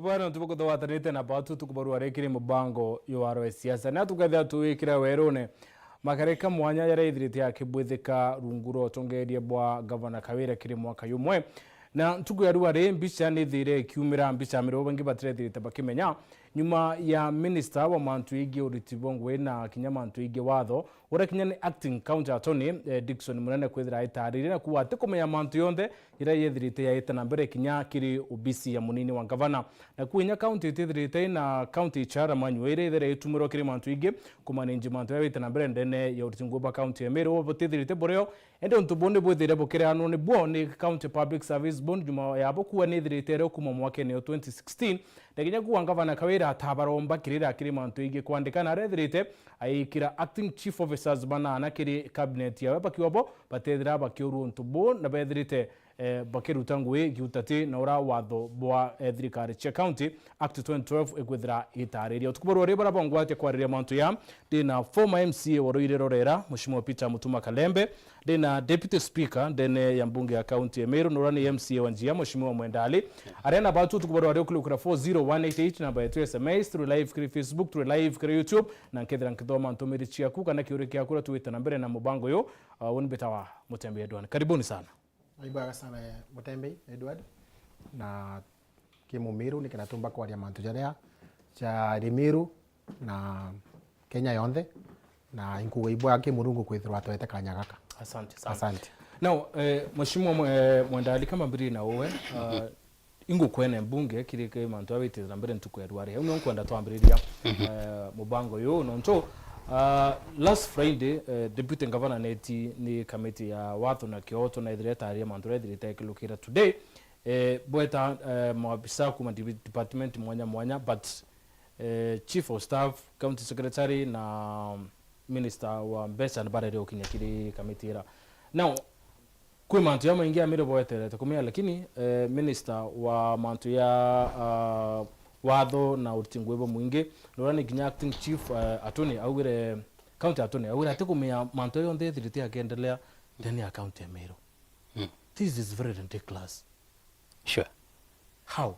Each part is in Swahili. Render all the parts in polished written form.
Bwana tuko twatanite na batu tukubarua rekire mubango yo siasa na tukatha tuwikira werone makareka mwanya yareithirite akibwithika runguro Utongeria bwa Governor Kawira kiri mwaka yumwe na ntugu ya ruare mbica ni thire kiumira mbica miro bangi batirethirite bakimenya nyuma ya minister wa mantu igi uritibongwe na kinya mantu igi watho ura kinya ni acting county attorney Dickson munene kwithira itarire na kuwa tikomenya mantu yonde ira yethirite ya itana mbere kinya kiri ubisi ya munini wa governor na kuinya county itithirite na county chara manywere ithere itumiro kiri mantu igi kumanage mantu ya itana mbere ndene ya uritinguba county ya Meru botithirite boreo ende ntubonde bwithire bokire anu ni bo ni county public service bond juma yabo kuwa nithirite ro kuma mwaka ni 2016 Neginya kuwa Governor Kawira atabaromba kirira kiri mantu igi kwandikana rethirite aikira acting chief officers bana anakiri cabinet ya bakiwabo batethira bakiuru ntubo na bethirite bakiruta ngui giutati na ura watho bwa thirikari cia county act 2012 ekwithira itariria tukubarwa ri bara bongwate kwariria mantu ya dina former MCA Waroire Rorera Mheshimiwa Peter Mutuma Kalembe dina deputy speaker dene ya mbunge ya county ya Meru norani MCA Wanjia Mheshimiwa Mwendali arena batu tukubarwa ri kulukura 40188 namba yetu SMS through live kuri Facebook through live kuri YouTube na nkethira nkithoma ntumiri ciaku kana kiurikia kura tuwita na mbere na mubango yo unibetawa Mutembei Edward karibuni sana. Aibaga sana Mutembei Edward na kimu Meru ni kinatumba kwa mantu jaria cha Meru na Kenya yonthe na inkuwe ibwa kimurungu kwithirwa twete kanya gaka. Asante sana. Asante. Now Mheshimiwa Mwendali kama mbiri na wewe ingu kwene mbunge kirike mantu awite na mbere ntuko yarwari uno nkwenda twambiriria mubango yo nonto last Friday deputy governor neti ni committee ya watho na Kyoto na idhireta aria mantu idhireta kilukira today bweta mwabisa kuma department mwanya but chief of staff county secretary na minister wa mbesa na barere okinya kiri committee ra now kwa mantu ya maingia mire bwete kumia lakini minister wa mantu ya watho na utingwebo mwingi norani kinya acting chief attorney awire county attorney awire atikumia mantu yonde thirite akendelea ndani ya county ya Meru. This is very ridiculous. Sure. How?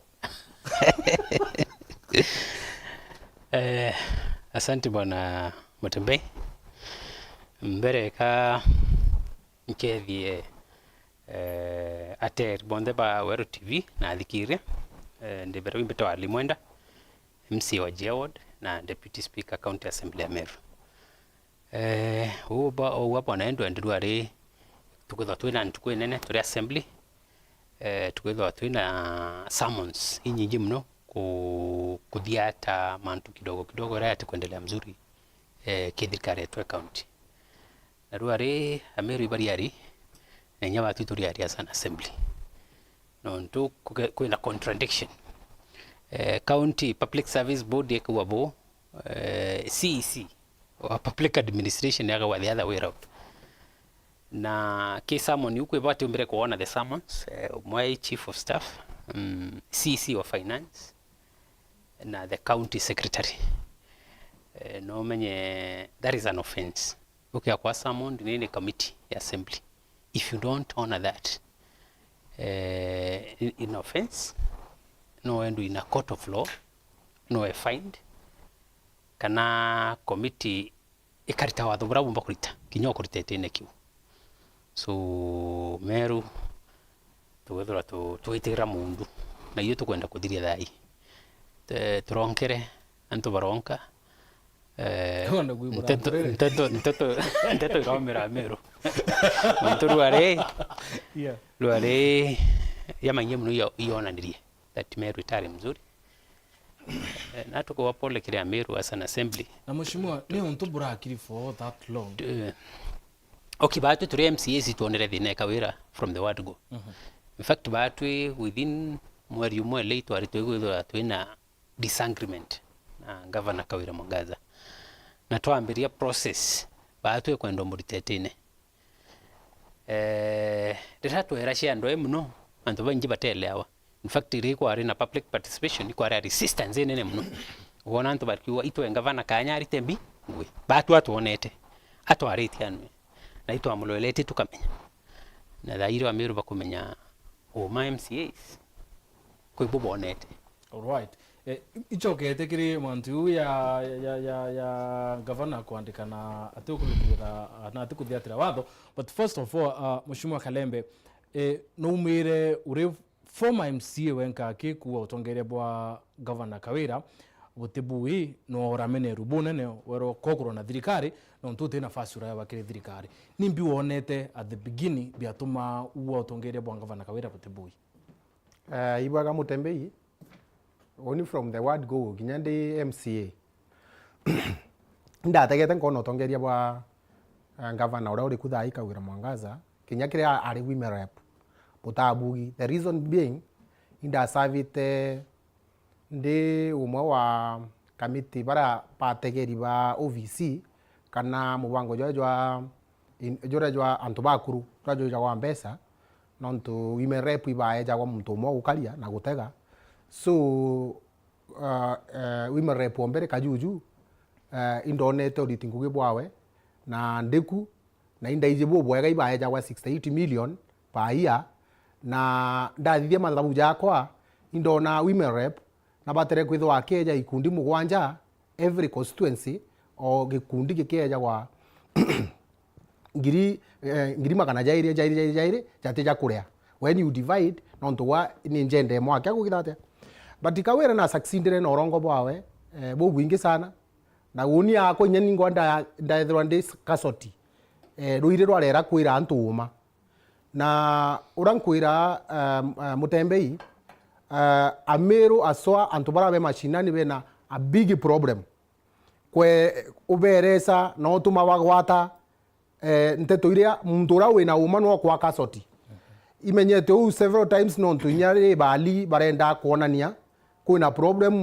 Asante bwana Mutembei. Mbere ka nkethie ate bonde ba Weru TV na thikire ndebera wimbeto ali mwenda MC wa Jeward na deputy speaker county assembly ya Meru. Uwa naendo ndwari tukutha twina ntukwe nene turi assembly tukutha twina summons inyingi mno kuthiata mantu kidogo raya kuendelea mzuri kithirikari yetu county na ruari Meru ibariari na nyawa turi ari as an assembly no ntu kwina contradiction county public service board yekwabo CEC or public administration yaga the other way around na ke summon yukwe bati umbere kuona the summons my chief of staff CEC of finance na the county secretary no menye that is an offense okay kwa summon in committee assembly if you don't honor that in offense no endo in a court of law no a fined kana committee ikarita watho bura bumba kurita kinyo kurita tene kiu so Meru tuwethora tuitira mundu na iyo tukwenda kuthiria thai turonkere antu baronka nteto ikamera Meru muntu ruare yamanye muno yonanirie that Meru itari mzuri na tuko pole kile Meru as an assembly na mheshimiwa ni untu burakiri for that long okay batu turi MCAs tuonere thine Kawira from the word go in fact batu within mweri umwe late wari twigwithwa twina disagreement na governor Kawira Mwangaza na twambiria process batu kwenda muritetene ndatu era cia ndo muno antu bangi batelewa in fact iko ari na public participation iko ari resistance nene muno wona antu barkiwa itwe governor kanyari tembi ngwe batu atuonete atwariti anwe na ito amulolete tukamenya na thairo Meru bakumenya o my MCAs kwa ibobonete Alright. Ichokete kiri mantu ya governor kuandika na atukulukira na atukuthiatira watho, but first of all Mheshimiwa Kalembe no umire uri former MCA wenka kikuwa Utongeria bwa governor Kawira butibui no oramene rubune ne wero kokoro na thirikari no ntute na fasura ya wakire thirikari nimbi wonete at the beginning biatuma uwa Utongeria bwa governor Kawira butibui ibwaga Mutembei only from the word go ginyande MCA ndategete nkono Utongeria bwa governor ura uri kuthai Kawira Mwangaza kinya kire ari women rep butabugi. The reason being inda servite ndi umwe wa kamiti bara pategeri ba OVC kana mubango jwa antu bakuru jwa mbesa nontu women rep ibae jwa muntu mo gukaria na gutega. So women rep ombere kajuju indonete uritinguge bwawe na ndeku na indaije bwega ibae jwa 68 million per year na ndathithia mathabu jakwa indona women rep na batere kwithwa keja ikundi mugwanja every constituency o gikundi gikeja wa ngiri magana jairi jateja kurea when you divide nonto wa ni njende mwake kugithate but Kawira na succeedere no rongo bwawe bo bwingi sana na uni yako nyeni ngwanda ndaithwa ndi kasoti ruire rwarera kwira antuma na urankwira Mutembei Meru aswa antubara be mashinani bena a big problem kwe uberesa no tuma wagwata nteto iria mundura wina uma no kwa kasoti imenyete u several times no tunyare bali barenda kuonania kuna problem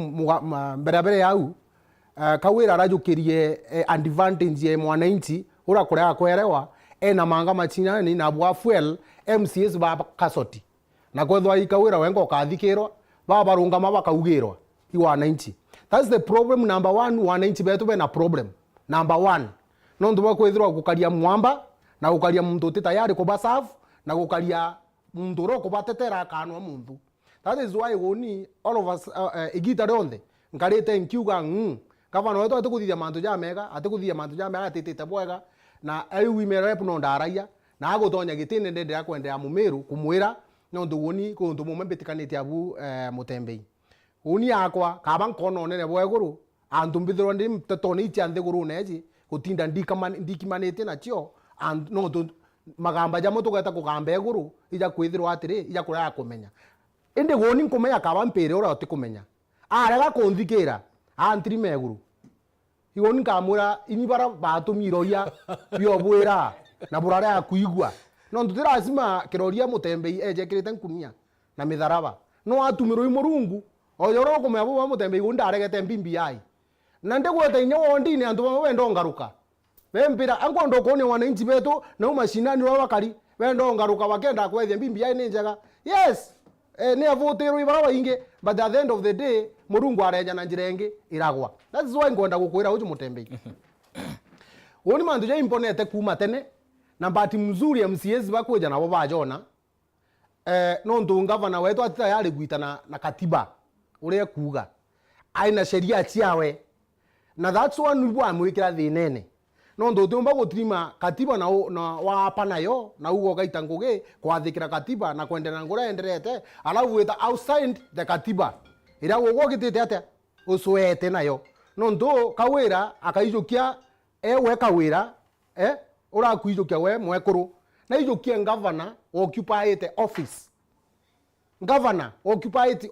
mbere yau Kawira arajukirie advantage ya mwananchi ura kurea kwerewa na manga machinani na bwa fuel MCS ba kasoti na kwethwa Kawira wengo kathikirwa barunga mabakaugirwa wananchi. That's the problem number one. Wananchi betu be na problem number one no ndu bakwithirwa gukaria mwamba na gukaria muntu tayari ko basafu na gukaria muntu ro ko batetera kanwa muntu. That is why woni all of us igita ronde nkarite nkiuga gavana wetu atikuthithia mantu jamega atitite bwega na ai women rep no ndaraia na agutonya gitine ndendera kwendera Mumeru kumwira no ndu woni ko ndu mumembetikanite abu Mutembei uni yakwa kaba nkono nene bweguru antu mbithiro ndi mtetoni ichi anthe guru neji gutinda ndikimanite na cio and no ndu magamba jamo tugeta kugamba eguru ija kwithirwa atiri ija kuraya kumenya indi woni nkumenya kaba mpere ura utikumenya arega kunthikira antiri meguru iwoni kamura inibara batumiroia biobwira na burare akuigwa no ndutirasima kiroria Mutembei ejekirite nkunia na mitharaba no atumiro imurungu oyoro kumya Mutembei undaregete BBI na ndegwete inya wondine antu bamwe ngaruka bembira ango ndokone wananchi betu na mashinani wa bakari bendo ngaruka bakenda kwethia BBI ni njega yes ni avotero ibara inge but at the end of the day murungu areja na njirenge iragwa. That's why ngonda gukwira uju Mutembei woni mandu ja imponete kuma tene na bahati mzuri MCS bakuja nabo bajona no ndu governor wetu atita yari gwitana na katiba uria kuga aina sheria ciawe na that's one nibu amwikira thinene no ndu tumba gutrima katiba na wapa nayo na ugo gaita ngugi kwathikira katiba na kwendera ngura enderete alafu weta outside the katiba ira ugo gitite ate uswete nayo no ndu Kawira akaijukia we Kawira ura kuijukia we mwekuru na ijukia governor occupied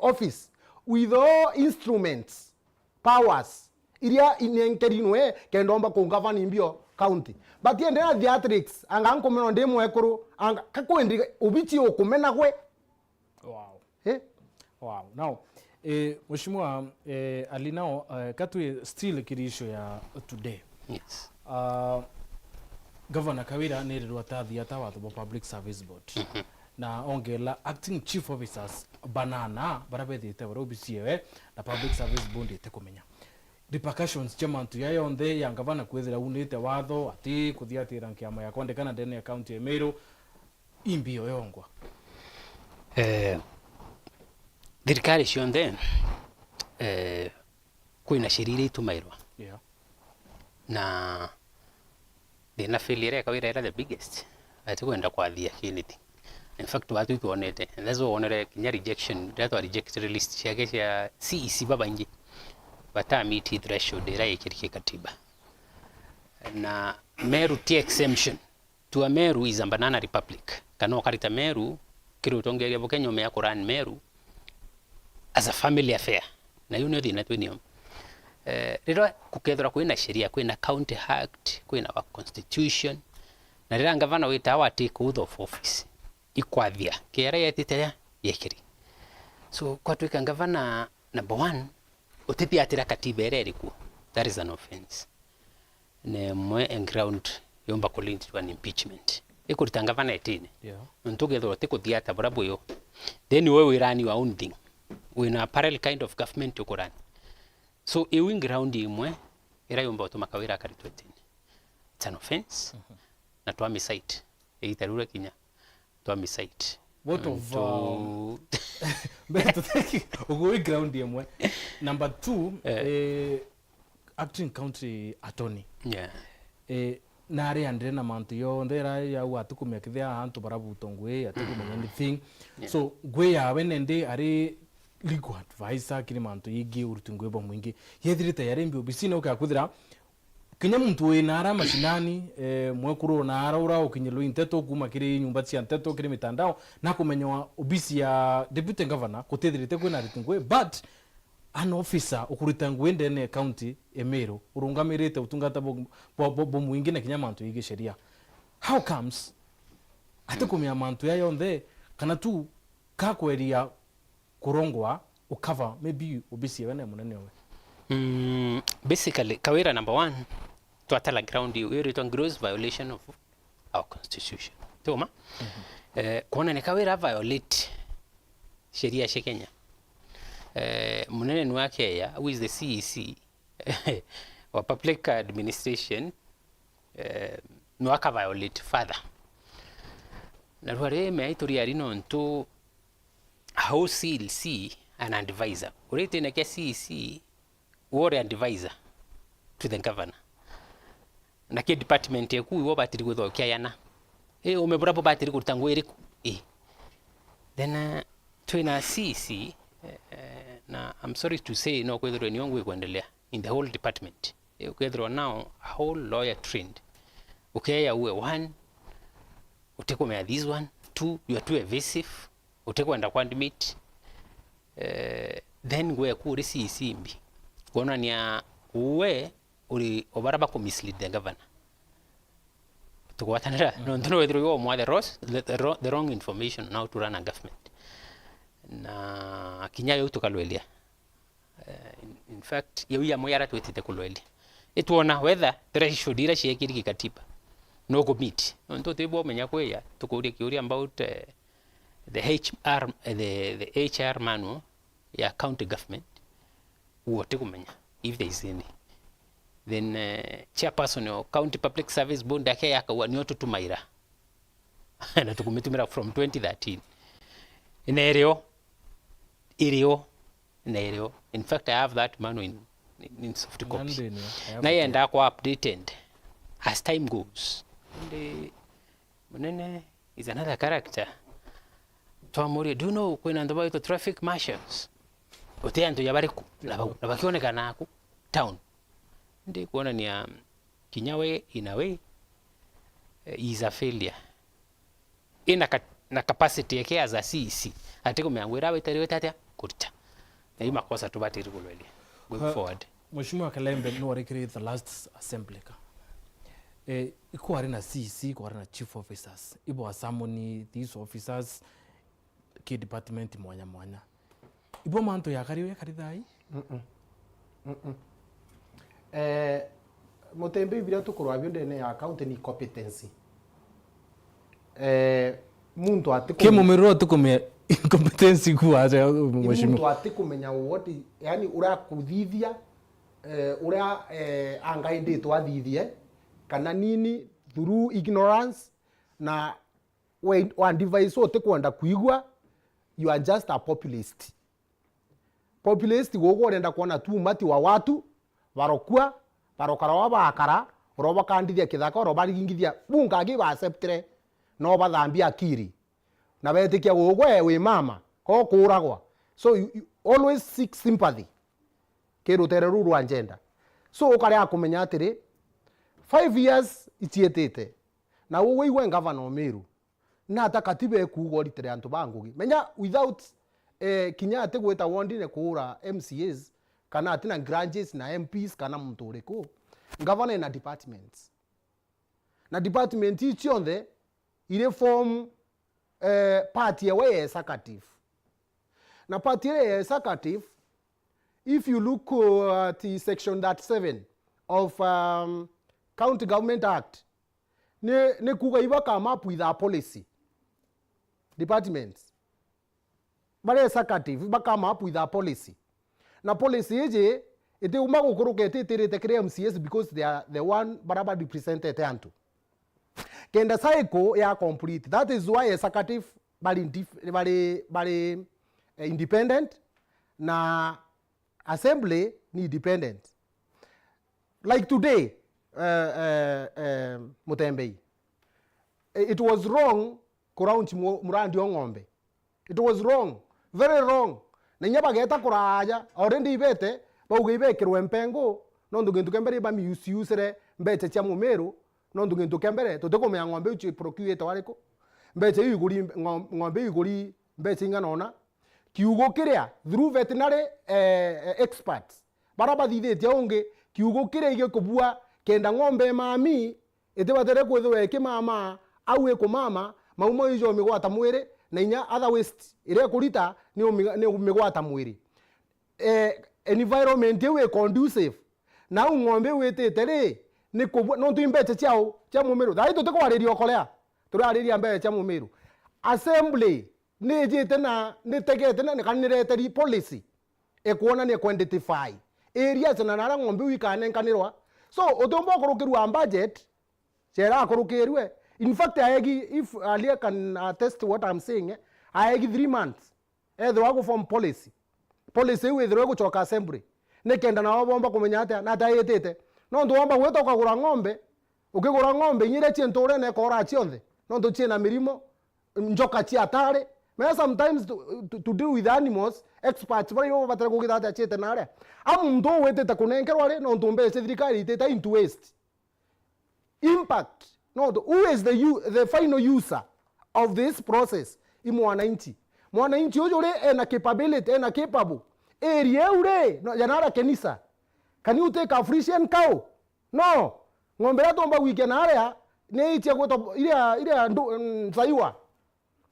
office with all instruments powers iria inenkerinwe kendomba ko governor imbio county but yende na theatrics anga nkomeno ndi mwekuru anga kakwendi ubichi okumena gwe. Wow now Mheshimiwa alinao katwe still kirisho ya today. Yes. Governor Kawira nerirwa tathia tawatho bo public service board na ongela acting chief officers banana barabethite barobiciewe na public service board ite kumenya repercussions chamantu ya yonde ya governor kwethira unite watho ati kuthiatira nkiama ya kwandekana ndene ya county ya Meru imbio yongwa thirikari cionthe kwina sheria itumairwa na thina failure kawira ira the biggest ati kwenda kwathia kiniti. In fact watu tuonete that's wonere kinya rejection that rejected list ciake cia CEC babangi batamiti threshold ira ikirike katiba na Meru ti exemption to a Meru is a banana republic kana ukarita Meru kiri Utongeria bo Kenya ya Quran Meru as a family affair na you know the netwenio riro kukethora kwina sheria kwina county act kwina wa constitution na rira ngavana wita wa take oath of office ikwathia kera yetite yekiri so kwa twika ngavana number 1 utithia atira katiba ereriku that is an offense ne mwe ground yomba kulind to an impeachment ikurita ngavana etine ntugethora tikuthia taburabu yo then we wirani wa own thing wina a parallel kind of government ukurani so iwi ground imwe ira yomba utumakawira karitwe etine it's an offense na twami site eitarura kinya twami site what of better ugo ground imwe number 2 acting county attorney na ari andre na mantu yo ndera ya watu kumekithia hantu barabu tongwe atikumenya anything so gwe yawe nende ari legal advisor kiri mantu yigi urutungwe bo mwingi yethirite yarembi obisi no kakuthira kinya muntu inara mashinani mwekuru na araura ukinyelo inteto kuma kiri nyumba cia nteto kiri mitandao na kumenywa obisi ya deputy governor kutethirite kwina ritungwe but an officer ukurita ngwende ne county Meru urungamirite utungata bo mwingi na kinya mantu yigi sheria how comes atikumya mantu yayo nthe kana tu kakweria kurongwa ukava maybe obisi wene munene we basically kawira number 1 twatala ground you return gross violation of our constitution toma kuona ni kawira violate sheria ya Kenya munene ni wake ya who is the CEC wa public administration no aka violate further na rware meitoria rino ntu how CLC an advisor urete na CEC wore advisor to the governor na ke department yeku iwo batiri guthokia yana umebura bo batiri kurutangu iriku then twina CEC na I'm sorry to say no kwethero ni wangu kuendelea in the whole department kwethero now a whole lawyer trained ya uwe 1 utekomea this one 2 you are too evasive utekwenda kwa admit then gwe ku CEC mbi kuona ni uwe uri obaraba ko mislead the governor tukwatanira no ntono wethero yo mwa the wrong information now to run a government na kinyayo tukalwelia in fact yewi moyara twetite kulwelia etwona whether threshold ira ciekiri katiba no go meet nto tebo menya kweya tukuria kiuria about the HR manual ya county government wote kumenya if there is any then chairperson of county public service board yake yakawa ni otutumaira na tukumitumira from 2013 inerio in fact I have that manual in soft copy na yenda kwa updated as time goes and munene is another character twamuri do you know kwina ndo to traffic marshals oteanto yabariku na bakionekana ku town ndi kuona ni kinyawe in a way is a failure na capacity yake as a CEC atiko meangwira wetari tatia kurta na hii makosa tubatiri kulweli going forward Mheshimiwa Kalembe no rekire the last assembly ka iko arena CEC iko arena chief officers ibo asamoni these officers ki department mwanya ibo manto yakariwe karidai Mutembei bila tukurwa byo ndene ya account ni competency muntu atiku ke mumiro tukumye incompetency kuaje mheshimiwa muntu atikumenya what yani urakuthithia ura angainde twathithie kana nini through ignorance na one device ote kwenda kuigwa you are just a populist populist gogo renda kuona tu umati wa watu barokua barokara wa bakara roba kandithia kithaka roba rigingithia bunga agi ba acceptre no bathambia akiri na betikia gogo we mama ko kuragwa. So you always seek sympathy kerutere ruru agenda. So ukare akumenya atiri 5 years itietete na wewe iwe governor Meru na atakatibe kugo ritere antu bangugi menya without kinya ate gweta wondine kuura MCAs kana atina grudges na MPs kana muntu uriku governor na departments na department ichi onthe ile form party ya executive na party ya executive. If you look at the section 37 of County Government Act ne kuga iba come up with a policy departments but executive iba come up with a policy na policy eje ite umago kurukete ite create MCS because they are the one baraba represented antu kenda cycle ya complete. That is why executive bali independent na assembly ni independent. Like today MUTEMBEI, it was wrong kuraunchi murandi ongombe. It was wrong, very wrong. Na nyaba geta kuraja already ibete bauge ibekirwe mpengo nondo gentu kembere ba miusere mbete cha Meru nondo gentu kembere toteko me ngombe uchi procurator wareko mbete iguri ngombe iguri mbete nganona kiugo kiria through veterinary experts baraba thithete onge kiugo kiria ige kubua kenda ngombe mami itebatere kwethwe ekimama au ekomama maumo ijo migwata mwire na inya other waste ire kurita ni migwata mwiri environment we conducive na ngombe wetete ri ni kubua no tuimbeche chao cha Meru thaito tukwariria okolea turariria mbe cha Meru assembly ni jite na ni tegete na kanireteri policy ekuona ni identify areas na nara ngombe wikane nkanirwa. So utombo kurukirwa budget chera kurukirwe. In fact if Alia can attest to what I'm saying, I 3 months either wago from policy we throw kuchoka assembly nekenda na wabomba kumenya ate na tayetete no ndo wamba weto kagura ngombe ukigura ngombe nyire chentore ne kora chionde no ndo chena mirimo njoka chi atare. Sometimes to deal with animals experts bari yo batara kugita chete nare ndo wetete kunenkerwa no ndo mbe thirikari iteta into waste impact. No, who is the final user of this process? Mwananchi ujo ule ena capability ena capable area ule no janara kenisa. Can you take a Frisian cow? No, ngombe ya tomba weekend area ne itia goto ile saiwa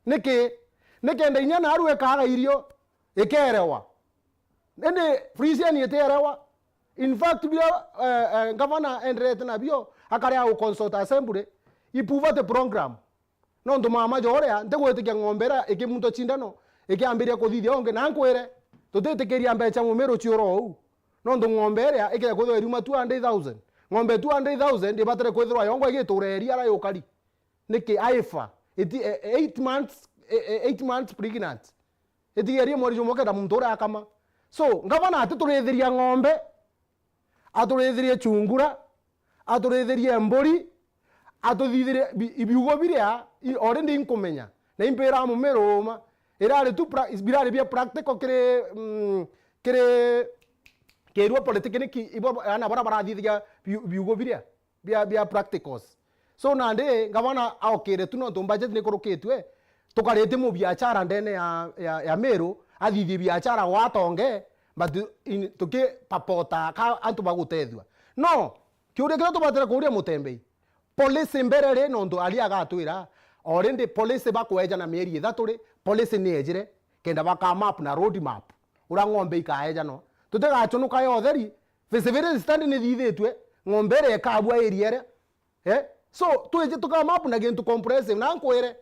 neke ndenya na aruwe kaga irio ekerewa nende Frisian yeterewa. In fact bio governor Andre na bio akare au consult assembly ipuva the program no ndo mama jorea ndegwetikia ngombera ekimunto chindano ekiambiria kuthithia onge na nkwere tutetekeria mbecha Meru chioro u no ndo ngomberia ekire kuthwa iruma 200,000 ngombe 200,000 ibatare kwithwa yongo igitureria ara yukari niki aifa 8 months pregnant etigeria mori jomoke da mundora akama. So ngavana aturethiria ngombe aturethirie chungura aturethirie mburi atuthithirie ibiugo biria already inkumenya na impera Meru ma irare tu birare bia practical kire kerwa political ki ibo ana bara thithia biugo biria bia practicals. So nande gavana aokire tu no to budget ne koroketwe tukarete mu biachara ndene ya Meru athithie biachara watonge but tuke papota ka antu bagutethwa no kiure kira tubatera kuria MUTEMBEI police mberere no ndo ali agatwira already police bakweja na mieri ithaturi police ni ejire kenda baka map na road map ura ngombe ikaeja no tutagachunuka yotheri feasibility study ni thithitwe ngombe re kabwa area so tueje tuka map na gentu comprehensive na nkwire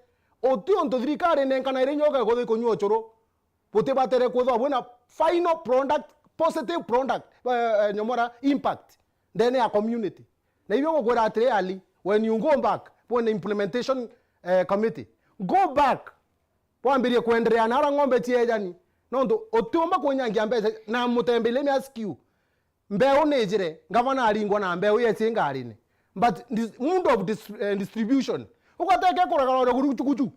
otio ndo thirikari nenkana ire nyoka gothi kunywa choro puti batere kwithwa bwina final product positive product nyomora impact then a community na hivyo ngwira atire ali when you go back when the implementation committee go back waambirie kuendelea na ngombe chiejani ndo otiomba kunyangia mbeca na Mutembei let me ask you mbeu nejire ngavana aringwa na mbeu yesi ngarine but mundo of distribution ukateke kuragara guruchukuchu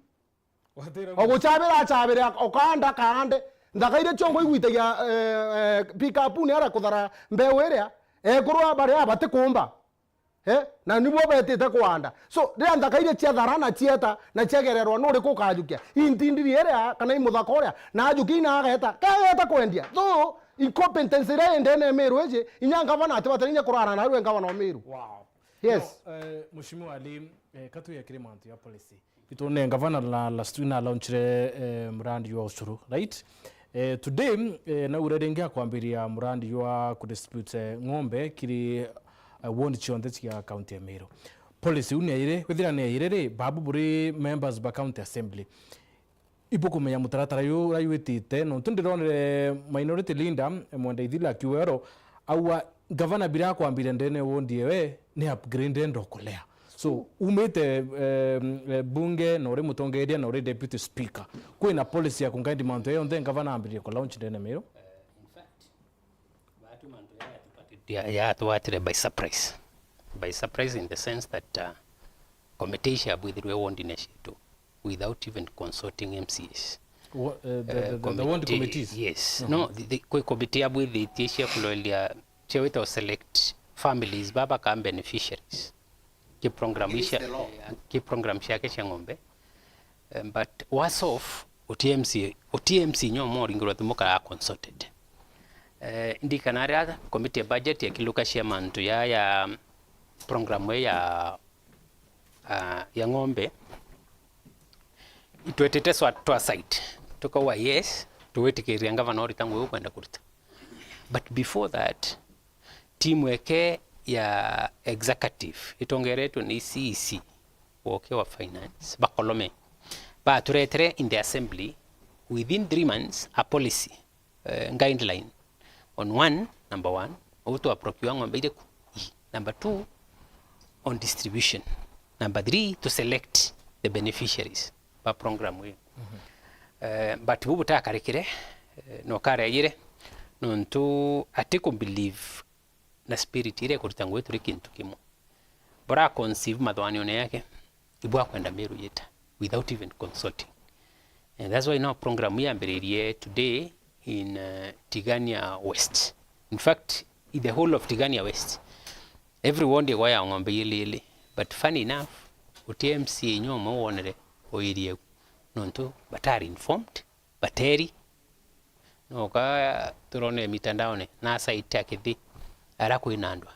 oguchabira okanda kande ndakaire chongo igwitagia pick up ni ara kuthara mbeu iria kurwa bari abate kumba na nibo betete kwanda so ria ndakaire cia tharana cieta na ciegererwa no ri kukajukia intindiri iria kana imuthaka uria na ajuki na ageta kwendia so incompetence ire ndene Meru eje inyanga bana ati batarinya kurara na ruwe ngabana Meru. Wow. Yes. Mheshimiwa Ali katu ya kirimantu ya policy itone ngavana la stuna launchire mrandi wa usuru right. Today na uredengia kuambiria mrandi wa kudispute ng'ombe kiri woni chionde cia county ya Meru. Policy uneire withira neire babu buri members ba county assembly ipo kumenya mutaratara yu raiwitite no tundironere minority leader mwenda ithila kiwero awa governor bila kwambira ndene wondi we ni upgrade ndo kulea so umete bunge no ri Utongeria no ri deputy speaker kwina policy ya kungaidi manto yo ndeng governor ambirie ko launch ndene Meru. In fact watu manto ya tuatire by surprise in the sense that committee shabwithirwe wondi neshitu without even consulting MCs. The ward committees? Yes. No, the committee abwithitie cia kulolia cia select families baba ka beneficiaries. Ki program ciake cia ng'ombe. But was off OTMC nyomo ringirwa thumuka consulted. Ndikanaria committee budget ya kiluka cia mantu ya program ya ng'ombe itweteteswa twa site tukawa yes tuwetikiria ngavana oritangu kwenda kuruta but before that team weke ya executive itongeretwe ni CEC woke wa finance bakolome ba turetere in the assembly within 3 months a policy guideline on number one auto approcure ng'ombe ile number 2 on distribution number 3 to select the beneficiaries pa program we but bubu takarekire no kareyire no ntu atiko believe na spirit ile kurutangu wetu kintu kimo bora conceive madhwani one yake ibwa kwenda Meru yeta without even consulting and that's why now program we ambiririe today in Tigania West. In fact in the whole of Tigania West everyone they wire ng'ombe ile but funny enough UTMC nyomo wonere oirie nonto batari informed bateri no ka turone mitandao ne na site akithi ara kuinandwa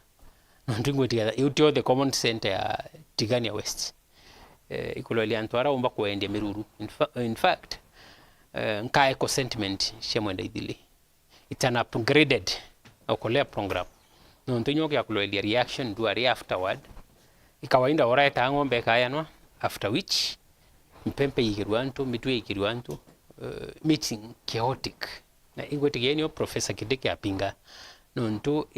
nonto ngwetiga utio the common center ya Tigania West ikulolia antwara umba kuende Meruru in fact nka eco sentiment shemwenda idili it's an upgraded okolea program nonto nyoke akulolia reaction duari afterward ikawainda oraita ng'ombe kayanwa after which mpempe yikirwantu mitwe yikirwantu meeting chaotic na ingwetigenio professor Kideke apinga nonto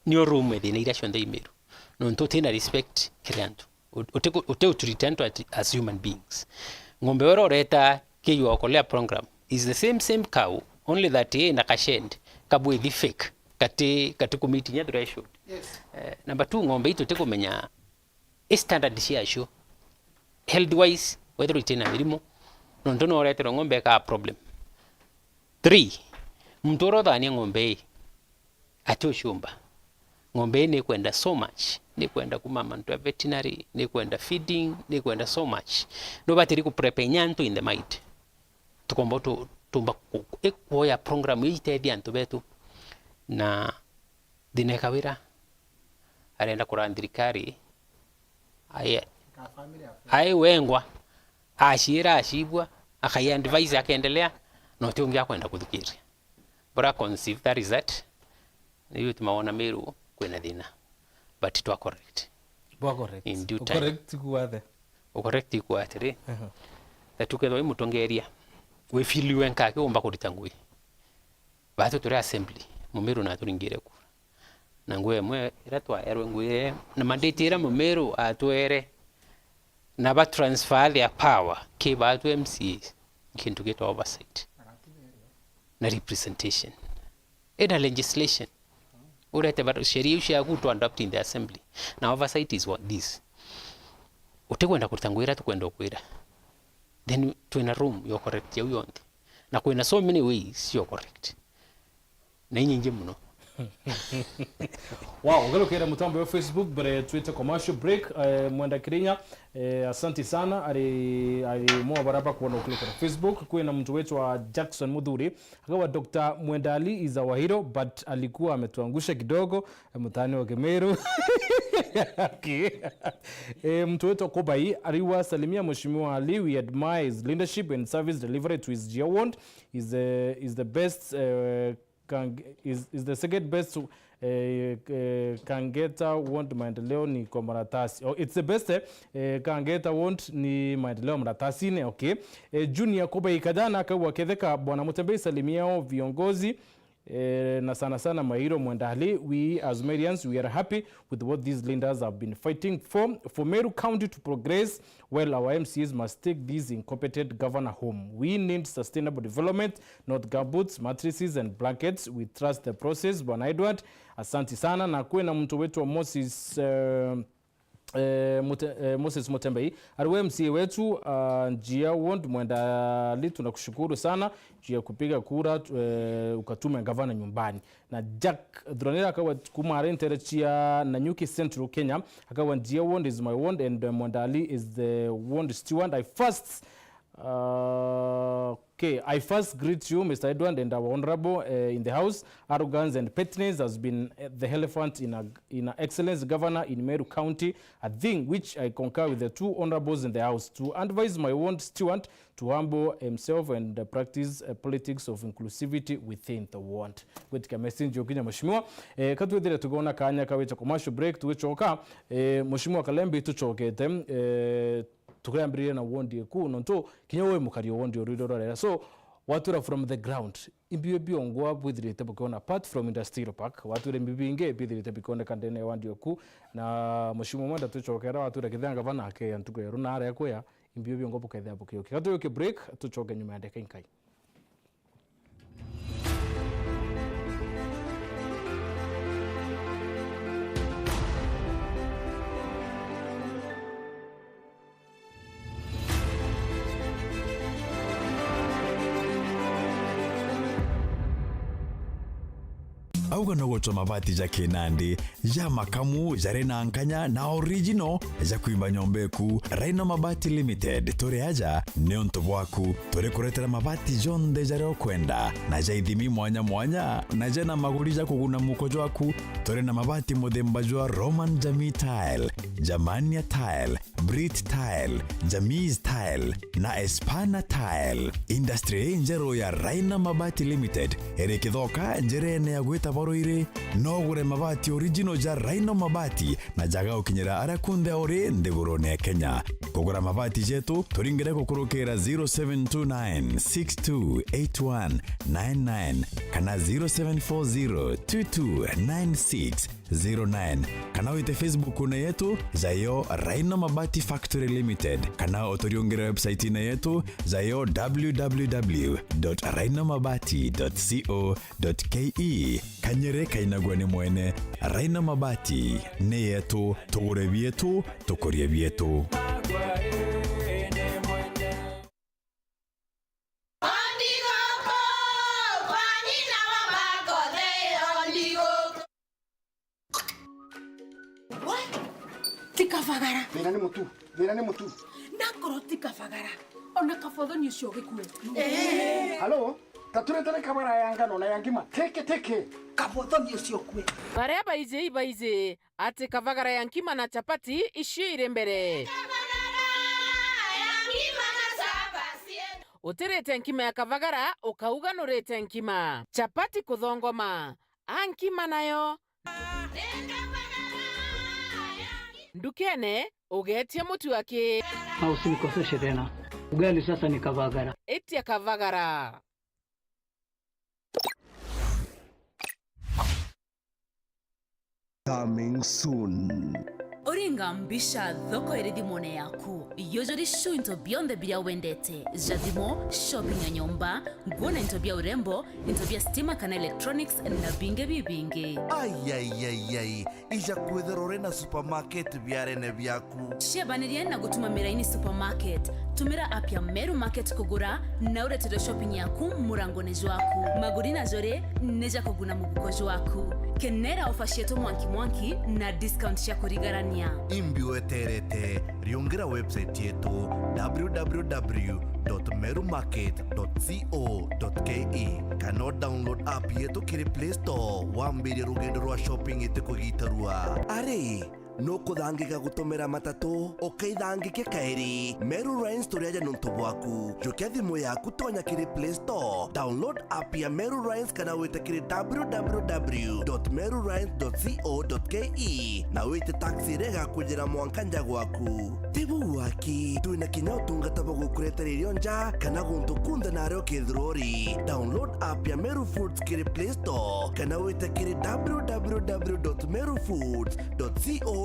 nio room within irashon the Meru nonto tena respect kiriantu uteu to return to as human beings ng'ombe wero reta kiyo okolea program is the same cow only that nakashend kabwe fake kati committee nya threshold. Yes. Number 2 ng'ombe itu tekomenya standard cia cio health wise whether itena mirimo nonto no retero ng'ombe ka problem. 3 mtoro thani ng'ombe acho shumba ng'ombe ni kwenda so much ni kwenda kumama nto veterinary ni kwenda feeding ni kwenda so much no batiri ku prepare nyanto in the mind tukomba tumba ya program yitedia nto betu na dinekawira arenda kurandirikari ai wengwa ashira ashibwa akaya advise akaendelea no tiungia kwenda kudhikiria bora conceive that is that niyo tumaona Meru kwena thina but to correct in due time correct kuatire tukethwa Utongeria we feel wenka ke umba kuritangui batu turi assembly Meru na turingire kura na ngwe mwe iratwa erwe ngwe na mandate ira Meru atwere na ba transfer their power ke batu MCs kintu geto oversight na representation ina legislation urete but sheria ishagu to adopt in the assembly na oversight is what this utekwenda kutangwira tukwenda kwira then twina room you're correct ya uyonde na kwina so many ways you're correct na nyingi muno. Wow, ngalokera mutambo wa Facebook bare Twitter commercial break mwenda Kenya asante sana ali mwa baraba kuona ukliko na Facebook kuna mtu wetu wa Jackson Mudhuri akawa Dr. Mwendali is our hero but alikuwa ametuangusha kidogo mtani wa Meru. Okay. Mtu wetu Kobai aliwa salimia Mheshimiwa Ali, we admire his leadership and service delivery to his Jawand is the best is the second best Kangeta want maendeleo ni kwa Maratasi. Oh, it's the best Kangeta want ni maendeleo Maratasi ne. Okay. Junior Koba ikadana kwa Ketheka bwana Mutembei salimiao viongozi na sana Mahiro Mwendali. We as Marians, we are happy with what these leaders have been fighting for Meru County to progress. Well, our MCs must take these incompetent governor home. We need sustainable development, not gumboots, mattresses and blankets. We trust the process. Bwana Edward, asante sana. Na kuena mtu wetu wa Moses Mutembei aliwe MCA wetu njia wond Mwendali tunakushukuru sana njia kupiga kura ukatume gavana nyumbani na Jack Dronera akawa kumare interechia na Nyuki Central Kenya akawa njia wond is my wond and Mwendali is the wond steward. I first greet you, Mr. Edward, and our honorable in the house. Arrogance and pettiness has been the elephant in excellence governor in Meru County, a thing which I concur with the two honorables in the house to advise my own steward to humble himself and practice politics of inclusivity within the ward. With message yokinya mheshimiwa katwethire tugona kanya kawecha commercial break tuwechoka mheshimiwa Kalembe tuchokete tukayambirire na wondi ku nonto kinyowe mukario wondi orirorera so watura from the ground imbiwe biongwa bwithirite bukona apart from industrial park wature mbibinge bithirite bikone kandene wandi ku na mheshimiwa mwenda tuchokera watura kithanga bana ake antuko yero na ara yakoya imbiwe biongo buketha bukioke katuyoke break tuchoke nyuma ya dakika inkai. auga no gocho mabati ja Kinandi ja makamu jare na nkanya na original ja kuimba nyombeku Raina Mabati Limited tore aja neonto bwaku tore kuretera mabati jonde jare okwenda na ja ithimi mwanya na ja na maguri ja kuguna mukojo waku tore na mabati modemba jwa Roman Jamii Tile, Jamania Tile, Brit Tile, Jamiz Tile na Espana Tile. Industry njero ya Raina Mabati Limited ere kithoka njerene ya gwita boroire no gure mabati original ja Raina Mabati na jaga ukinyira arakunde ore ndegoro ne Kenya. Kugura mabati jetu turingire kukurukira 0729628199 kana 0740229609 kana wite Facebook na yetu zayo Raina Mabati Factory Limited kana otoriongera website na yetu zayo www.rainamabati.co.ke kanyere kainagwane mwene Raina Mabati ne yetu tugure bietu tukorie bietu. Tikafagara. Mira ni mutu. Nakoro tikafagara. Ona kafodho ni shoge kwe. Halo, tature tele kamera yanga no na yangima. Teke. Kafodho ni shokwe. Bareba ize ate kavagara yankima na chapati ishire mbere. Uterete nkima ya kavagara ukauga norete nkima. Chapati kuthongoma. Ankima nayo. Ndukene ugetie mutu wake. Usinikoseshe tena. Ugali sasa ni kavagara. Etia kavagara. Coming soon. kuringa mbisha thoko eridhimone yaku yojori show into beyond the biya wendete jadimo shopping ya nyomba nguona into bya urembo into bya stima kana electronics na binge bibinge ai ija kwetherore na supermarket byarene byaku shebaniriye na gutuma meraini supermarket tumira app ya Meru market kugura na uretero shopping yaku murangonejo waku magurina jore neja kuguna mubukojo waku kenera ofashieto mwanki na discount ya kurigarania imbi weterete riongera website yetu www.merumarket.co.ke kana download app yetu kiri Play Store wambire rugendo rwa shopping itikugitarua ari no kuthangika gutumira matatu ukeithangike kairi Meru Rhines turiaja nuntu bwaku jukia thimu yaku tonya kiri Play Store download app ya Meru Rhines kana wite kiri www.merurhines.co.ke na wite taxi rega kujira mwankanja gwaku tibu waki tuina kinya utungata bagukuretererio nja kana guntu kunda nario kithurori download app ya Meru Foods kiri Play Store kana wite kiri www.merufoods.co.ke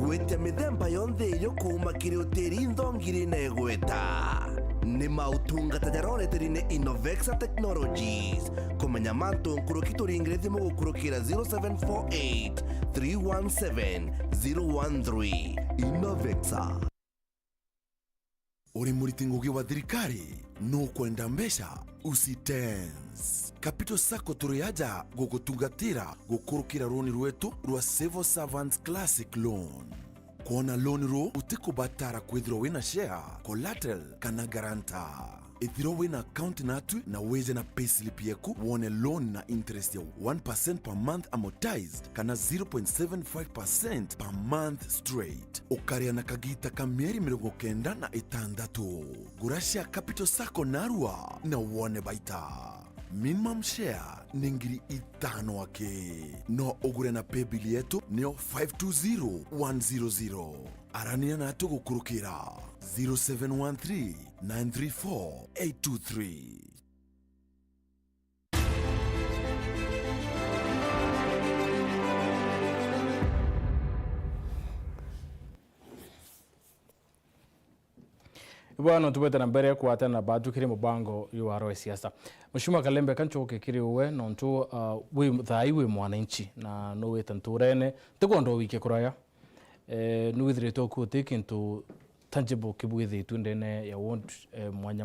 wete mithemba yonthe yo kuma kiri uteri nthongiri negweta ni mautungata jaroreteri-ini Innovexa Technologies kumenya mantu nkuruki turingire thimu gukurukira 0748 317 013 Innovexa uri muriti ngugi wa thirikari no kwenda mbesha usitense Capital Sacco turiaja gugutungatira gukurukira roni rwetu rwa Civil Servants Classic Loan kuona loan ro utikubatara kwithiro wina share collateral kana guarantor ithiro wina account natu na weje na payslip yeku wone loan na interest ya 1% per month amortized kana 0.75% per month straight ukaria na kagita ka mieri 96 gurashia Capital Sacco narua na wone baita minimum share ningiri 5 wake no ugure na paybill yetu neo 520100 arania na tugukurukira 0713 934 823 Bwana tubete na mbere kuata na batu kiri mubango yuaro siasa. Mheshimiwa Kalembe kancho kikiri uwe nontu we thai we mwananchi na no we tanturene tekondo wike kuraya. No withire to ku take into tangible kibwithi tundene ya wond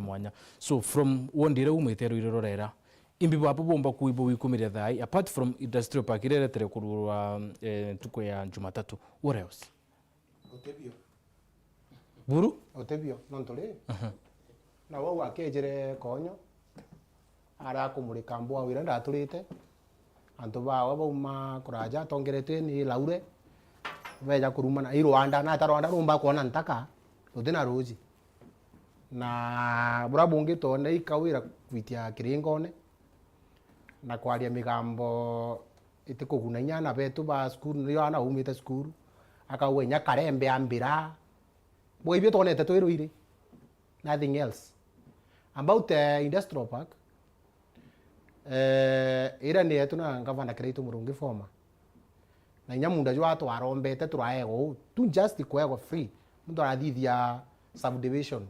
mwanya. So from wondire umetero irorera. Imbi bapo bomba kuibo wikumire thai apart from industrial park irere tere kurwa tuko ya Jumatatu. What else? Otebio. Buru? Otebio, non tole. Na wao akejere konyo. Ara kumulika mbwa wira ndaturite. Antu bawa bauma kuraja tongerete ni laure. Veja kurumana i Rwanda na Rwanda rumba kuona ntaka. Uthina roji. Na bura bungi to na ikawira kwitia kiringone. Na kwaria migambo itikuguna na betu ba school ni ana umite school. Akawenya karembe ambira. Boy bit on it to nothing else. About industrial park, ira ni etuna ngavana kreito murungi forma. Na nyamunda jo ato arombe te turaego tu just kwego free. Mtu aradithia subdivision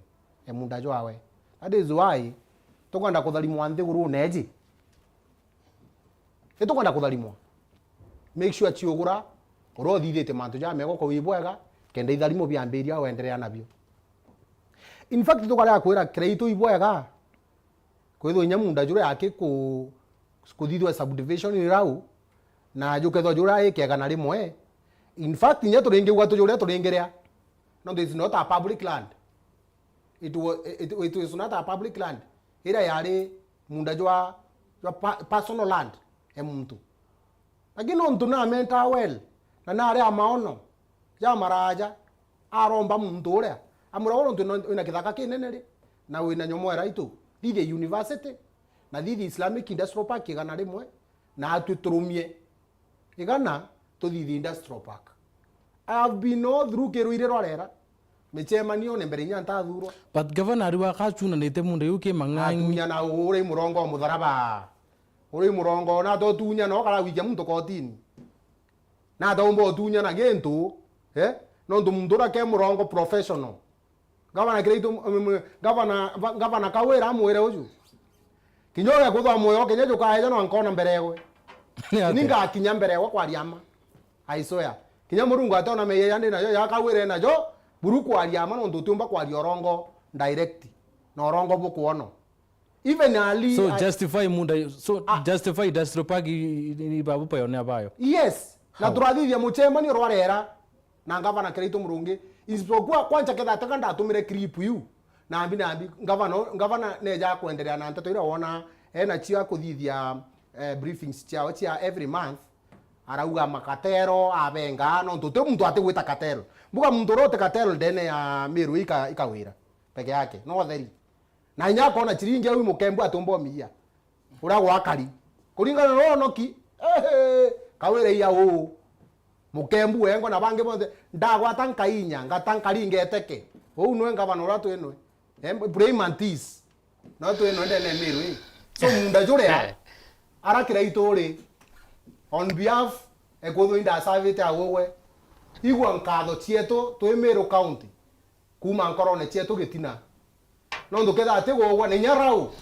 e munda jo awe. That is why tokwanda kuthalimwa nthi guru neji. Tokwanda kuthalimwa. Make sure chiogura urothithite mantu ja mego ko wibwega. Kende itharimo biambiria wenderea nabio. In fact tukala kwira credit ibwega kwitho nyamunda jure yake kuthithwa subdivision irau na juketho jura ikega na rimwe. In fact nya turingi gwatu jure turingerea. No, this is not a public land. It was not a public land. Ira yari munda jwa personal land emuntu. Lakini ontu na menta well na nare amaono ya maraja aromba muntu uria amura worontu ina kithaka kinene ri na wina nyomwera itu thithi university na thithi Islamic Industrial Park igana rimwe na atuturumie igana tuthithi Industrial Park. I have been all through kiruire rorera michemanio ne mbere nyanta thurwa but governor ariwa kachuna nete munde yuke mangangi atunya na uri murongo mutharaba uri murongo na to tunya no kala wikia muntu kotini na to mbo tunya na gentu nondu mundura ke murongo professional gavana kireito gavana kawira amwire uju kinyoga kuthwa moyo kinyejo kaeja no ankona mbere yewe ninga kinya mbere yewe kwa riama aisoya kinya murungu atona meye yandi nayo yakawire najo buru kwa riama no ndutumba kwa riorongo direct no rongo bukuono even ali so justify munda so justify dastropagi ni babu pa yone abayo yes na turathithia muchema ni rwarera na gavana kireito murungi isipokuwa kwanza ketha takanda atumire clip yu na ambi gavana neja kuendelea na nteto ira wona ena chia kuthithia briefings ciao cia every month arauga makatero abenga no ntote muntu atigwita katero mbuga muntu rote katero ndene ya Meru ikawira peke yake no theri na inya kona chiringi au mukembu atombo mia uragwa akari kuringana no noki kawire ya o mukembu wengo na bange bonde ndagwa tankainya ngatankari ngeteke ou no ngavana uratu eno Braymantis no tu eno ndene Meru so munda jure arakira itore on behalf ekotho inda savete awewe igwa nkatho chieto twi Meru county kuma nkorone chieto gitina no nduketha ati gogwa ni nyarau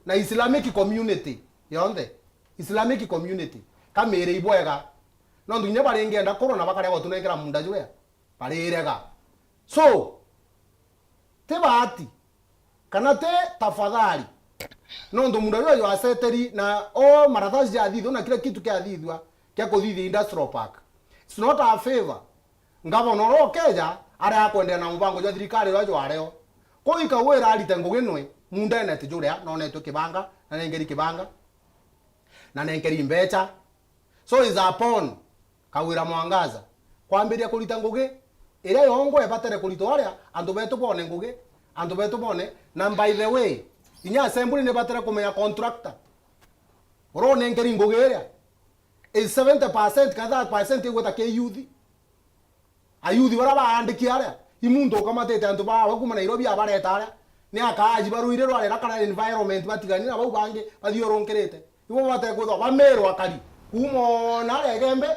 na Islamic community yonde Islamic community kamere ibwega no ndunya barengenda korona bakare gotunengera munda jure barerega so te bati kana te tafadhali no ndo munda yo aseteri na o maratazi ya thitho na kila kitu kia thithwa kia kuthithia industrial park it's not a favor ngavo noro keja ara akwendea na mbango ya thirikari rajo areo ko ikawera alite ngugenwe munda ene tijuria no neto kibanga na nengeri kibanga na nengeri mbecha so is upon kawira mwangaza kwambiria kulita nguge ira yongo ebatere kulito aria andu betu bone nguge andu betu bone na by the way inya assembly ne batara kumenya contractor oro nengeri nguge ira is 70% kadha percent igweta ke youth ayuthi bara baandiki aria imundo kamatete andu ba kuma Nairobi abareta aria ni akaji baruire rwale rakana environment batigani na bau bange bathioronkerete ibo bate kuthwa ba Meru akari kumo na regembe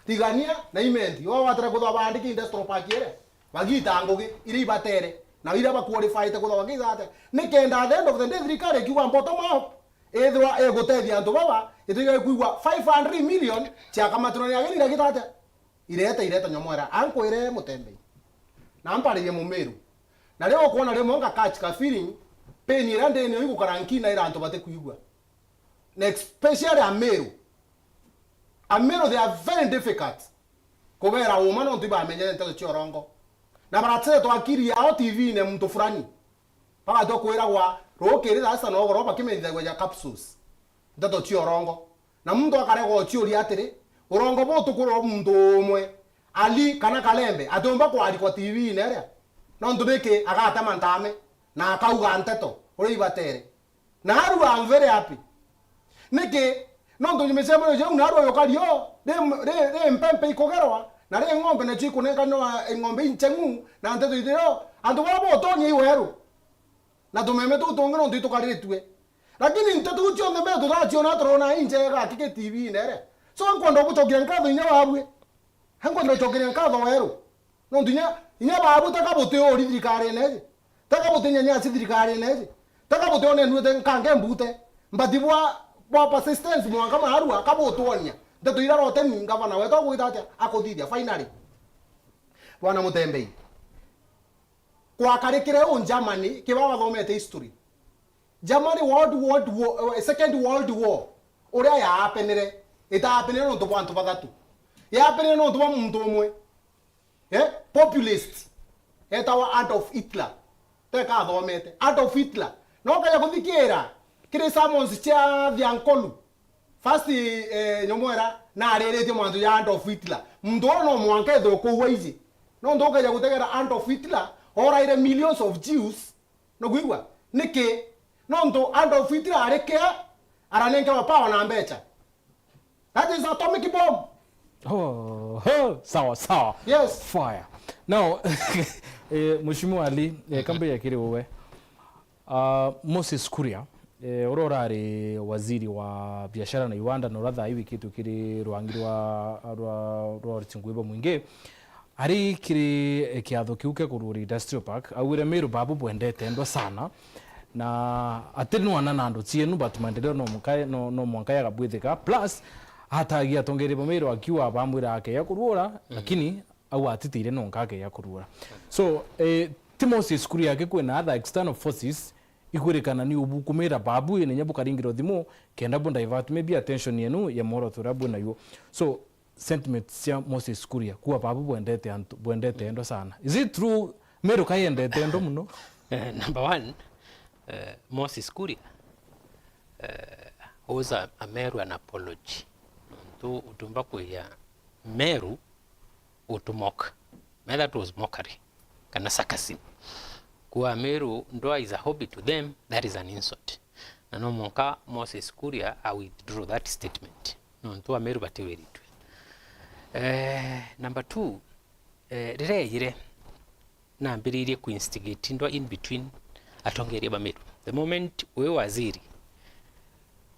tigania na imenti ibo bate kuthwa baandiki industrial park ire bagita ngugi iri batere na ira ba qualify te kuthwa bagizate ni kenda at the end of the day thirikari kiwa bottom up ethwa egotethia andu baba itiga kuigwa 500 million Ciaca maturani agirira gitate ireta nyomwera ankwire Mutembei na mpariye mu Meru na leo kuona leo monga catch ka feeling pain irande ni yuko karankina ira antu bate kuigwa na especially a Meru they are very difficult kubera umano ntiba amenye nteto chiorongo na baratse to akiri ya TV ne mtu fulani paka to kuira wa rokere sasa no goroba kimenza gwa capsules nteto chiorongo na mtu akarego chiori atire urongo botu kuro mtu umwe ali kana kalembe atomba kwa ali kwa TV nere no ndubeke agata mantame na akauga nteto uri ibatere na aru am very happy neke no ndo nimesema je unaru yokalio de mpempe ikogerwa na re ngombe na chiku neka no ngombe inchengu na nteto idero andu babo tonye iweru na tumeme tu tonga no ndito kaliretwe lakini nteto ucho ndembe tu racho na trona inje ga kike TV nere so nkondo butogira nkatho inya babwe hankondo chogira nkatho weru no ndunya inya babu takabote ori thirikari neze takabote nyanya thirikari neze takabote one nduete nkange mbute mbadibwa bwa persistence mwanga maharu akabotonya ndeto ira rote ni gavana weto gwitata akothithia finally bwana Mutembei kwa karekere on Germany kibawa thomete history Germany second world war uria ya hapenere ita hapenere no to bantu badatu ya hapenere no to muntu umwe populist etawa Adolf Hitler teka thomete Adolf Hitler no kaya kuthikira kire summons cha Thiankolu first nyomwera na arerete mwanzo ya Adolf Hitler muntu no mwanke thoko waizi no ndoka ya gutegera Adolf Hitler ora ire millions of Jews no gwigwa niki no ndo Adolf Hitler arekea aranenga wa power na mbecha that is atomic bomb. Sawa. Yes. Fire. Now, Mheshimiwa Ali, kambe ya kiri wewe. Moses Kuria, urorari waziri wa biashara na viwanda na uradha hivi kitu kiri ruangiri wa Rwaritingwibo mwingi. ari kiri kiatho kiu ke kururi industrial park awire Meru babu bwendete ndo sana na atinu ana nando cienu batumandeleo no mwanka ya kabwithika plus hata gia tongeri Meru akiwa bamwira ake ya kurura lakini au atitire no nkake ya kurura so Timothy skuru yake kwena other external forces ikwirikana ni ubukumira babu ine nyabukaringiro thimo kenda bo divert maybe attention yenu ya moro turabu na yo so sentiment cia Moses Kuria kuwa babu bwendete endo sana. Is it true Meru kayendete endo muno? Number one, Moses Kuria owes a Meru an apology. To utumbaku ya Meru utumok. That was mockery. Kana sarcasm. Kuwa Meru ndoa is a hobby to them, that is an insult. Na no monka Moses Kuria, I withdraw that statement. No ntoa Meru bateweri tu. Number two, rire na mbiririe kuinstigate ndo in between Utongeria ba Meru. The moment we waziri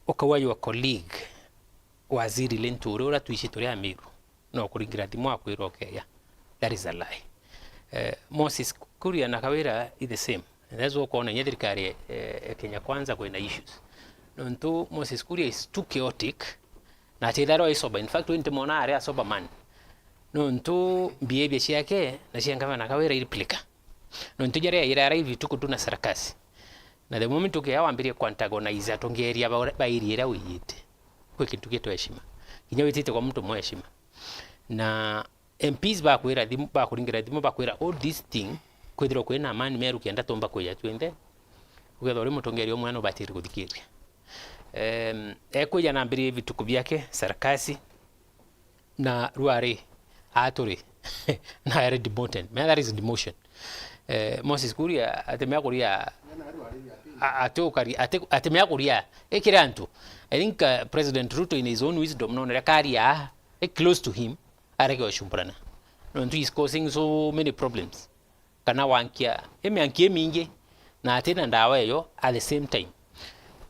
okawa your colleague waziri lentore ora tuishi tore Meru no kuringira thimu akwira okeya, that is a lie. Moses Kuria na Kawira is the same, and that's what kona thirikari Kenya Kwanza kwena issues nonto Moses Kuria is too chaotic na tetharo isoba. In fact wente mona area soba man nonto behavior yake na shanga na Kawira iliplika nonto jare ira hivi tuko na sarakasi na the moment ukiyawambirie kuantagonize Utongeria bairiera uyite kwa kintu kitu heshima kinya witite kwa mtu mwa heshima na MPs bakwira thimu bakuringira thimu bakwira all this thing kwithiro kwina amani Meru kienda tomba kweya twende ugetho ri Utongeria omwana batiri guthikiria ekuja nambiri vituko byake sarakasi na ruare aturi na ere demoted. That is demotion. Moses Kuria atemea kuria atemea kuria ekirantu. I think President Ruto in his own wisdom no rekaria close to him areke shumbrana no is causing so many problems kana wankia ankie mingi na atena ndawa yo at the same time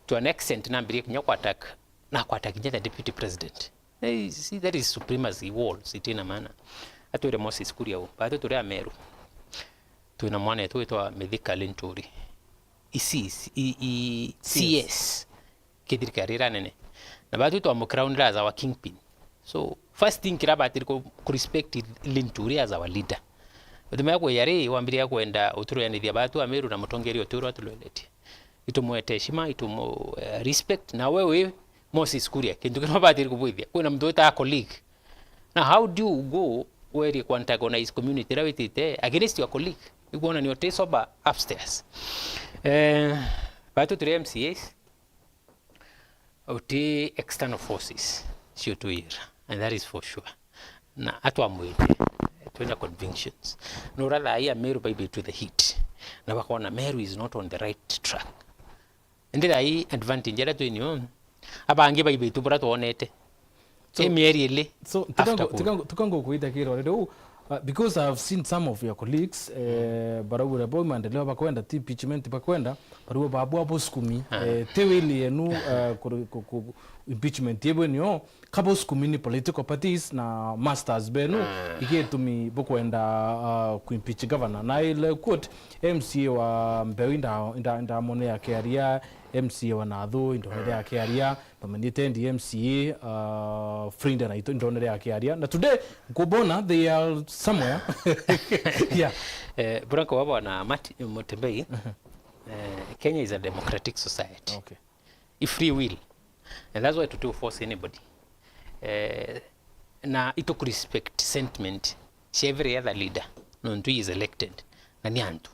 to an extent na mbiri kinya kwatak the deputy president. See, that is supremacy walls itina mana atore Moses Kuria o bato tore Meru tuina mwana yetu etwa Medika Lentori CS kedirkarira nene na bato to crown as our kingpin. So first thing kirabati ko respect Lentori as our leader. Udumya ko yare wambiria kwenda uturu yanithia batu Meru na Utongeria uturu atulolete itumwete heshima itumo respect na wewe Moses Kuria kintu kirabati kubwithia kuna mtu eta colleague. Now how do you go where you antagonize community rawitite against your colleague? You go on your taste over upstairs. Batu three MCAs uti external forces sio to year, and that is for sure. Na atwa mwite twenda convictions no rather I am Meru by to the heat na bakona Meru is not on the right track, and there I advantage ya tu ni abange by to bra to onete so tukango kuita kiro redo because I have seen some of your colleagues barabura boy mandeleo bakwenda impeachment bakwenda baruwa babu hapo skumi tewili enu impeachment yebo niyo kabo skumi ni political parties na masters benu igetumi bokwenda kuimpeach governor na ile quote MCA wa Mbewinda inda mone ya Keria MCA wa Nathu indonere ya Keria bamenite ndi MCA friend na indonere ya Keria na today ngobona they are somewhere yeah Branko wabo na MUTEMBEI. Kenya is a democratic society. Okay. If free will, and that's why to force anybody. Na ito respect sentiment she every other leader no ntu is elected na ni antu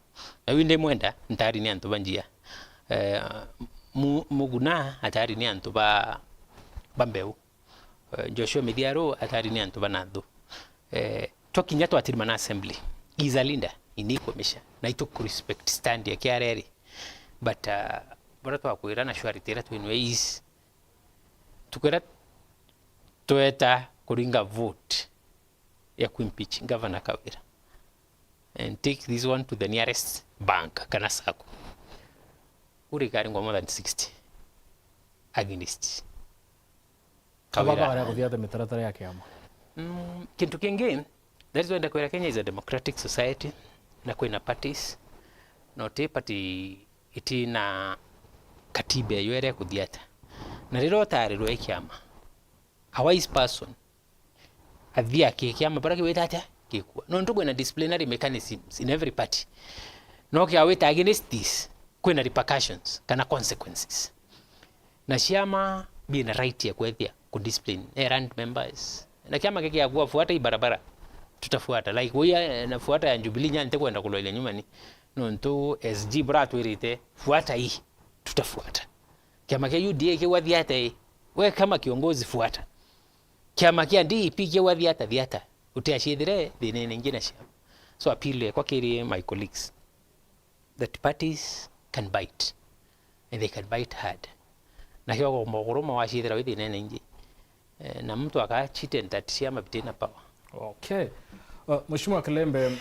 na winde mwenda ntari ni antu banjia muguna atari ni antu ba Mbeu Joshua Midiaro atari ni antu banathu tokinya to atirmana assembly is a leader iniko mesha na ito respect stand ya kiareri but bora to akwira na shwari tera to ways tukera toeta kuringa vote ya kuimpeach governor Kawira and take this one to the nearest bank kana sako urikari more than 60 against Kawira ya kuthiata mitaratara yake ama kintu kingi That is why ndakwira Kenya is a democratic society na kwina parties no te party itina katiba yere kuthiata na riro tarirwo ikiama a wise person athia kiama bara kiweta kikua no ntugo na disciplinary mechanisms in every party no kia weta against this kwina repercussions kana consequences na ciama bina right ya kwethia ku discipline errand members na kiama kiki kufuata hii barabara tutafuata like wewe nafuata ya Jubilee nyante kwenda kuloile nyuma ni no nto SG brat wirite fuata hii tutafuata kiama kia UDA kiwathiata hii we kama kiongozi fuata kiama kia DP kiwathiata thiata utiashithire thine nyingine cia so appeal kwa kiri my colleagues that parties can bite and they can bite hard na hiyo mogoroma washithira withine nyingi na mtu akachite ntatishia mabitina power. Okay. Mheshimiwa Kalembe,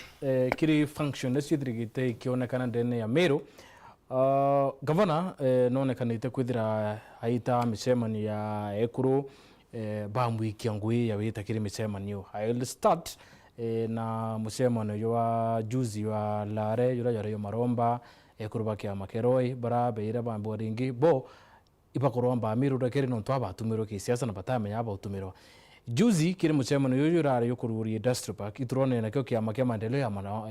kiri function nesithirigite ikionekana ndene ya Meru. Governor nonekanite kwithira aita micemani ya ekuru bambu ikiangui ya wita kiri micemani. I'll start na micemani yo juzi wa lare yura yara yo maromba ekuru bakia makeroi bara beira bambu ringi bo ibakoromba Meru dakere no twa batumiro ki siasa na batamenya abatumiro. Juzi kiri muchemano yuyurare yukururi industry park iturone na kyo kiama kia maendeleo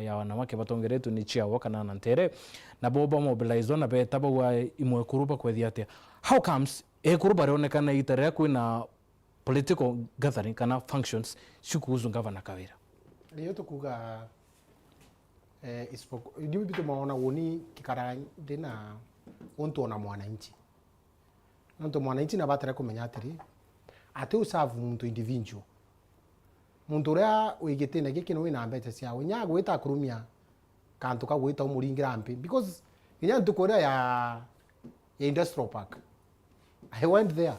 ya wanawake batongeretu ni Ciaca kana nantere na boba mobilize na betaba wa imwe kuruba kwethia atia. How comes kuruba ronekana itare kwina political gathering kana functions shukuzu Governor Kawira? Ndio tukuga ispo ndio bitu maona woni kikara ndina onto na mwananchi. Onto mwananchi na batara kumenya atiri ate usavu muntu individual muntu ria wigitine gikino wina mbete cia unya gwita kurumia kantu ka gwita umuringira mpi because inya ntukoria ya industrial park I went there.